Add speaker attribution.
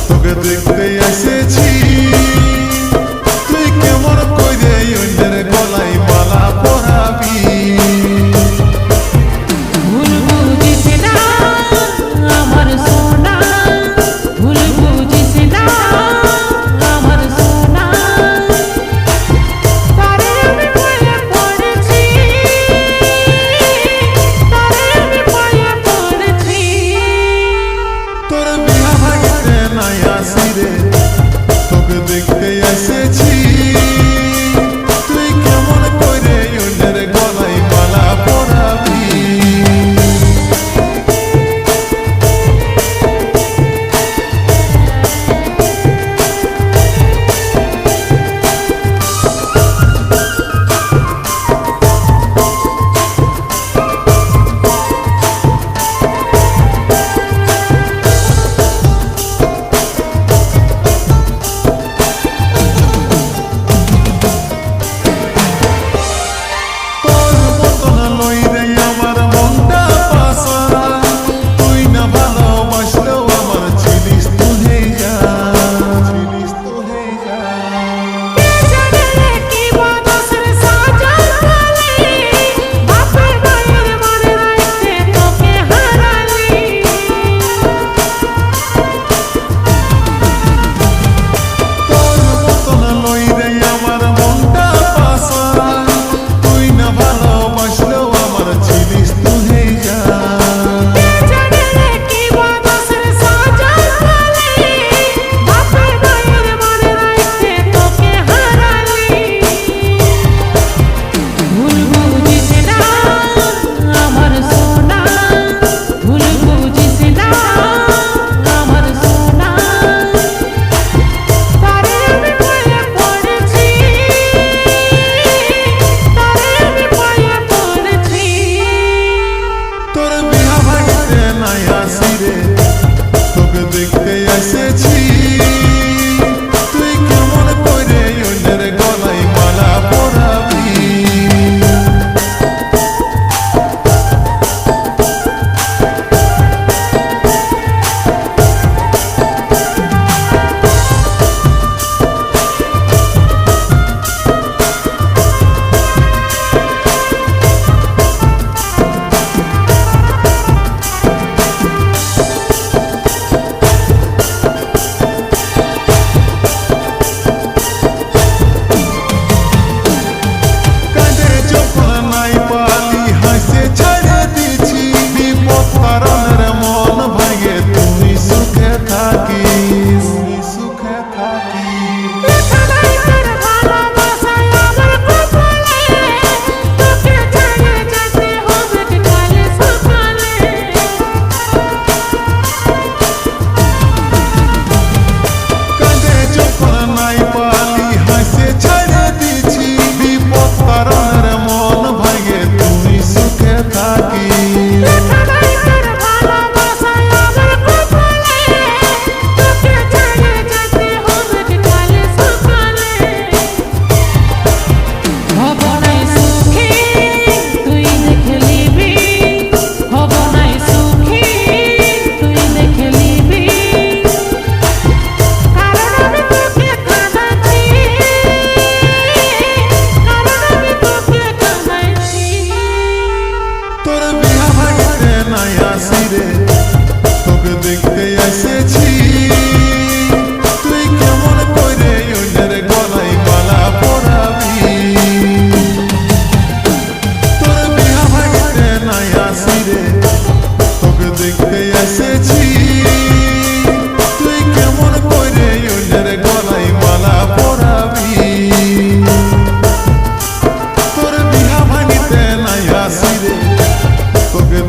Speaker 1: তোকে দেখতে এসেছি তুই কেমন করে অন্যের গলায় মালা পরাবি
Speaker 2: ভুল বুঝিস না আমার সোনা ভুল বুঝিস না আমার সোনা তারে আমি পায়ে পড়েছি তারে আমি পায়ে পড়েছি
Speaker 1: তোর বিয়া ভাঙতে নাই আসি রে তোকে দেখতে এসেছি তুই কেমন করে অন্যের গলায় মালা পরাবি তোকে দেখতে এসেছি তুই কেমন করে অন্যের গলায় মালা পরাবি তোকে দেখতে এসেছি তুই কেমন করে অন্যের গলায় মালা পরাবি তোর বিয়া ভাঙতে নাই আসি রে তোকে দেখতে এসেছি তুই কেমন করে অন্যের গলায় মালা পরাবি তোর বিয়া ভাঙতে নাই আসি রে তোকে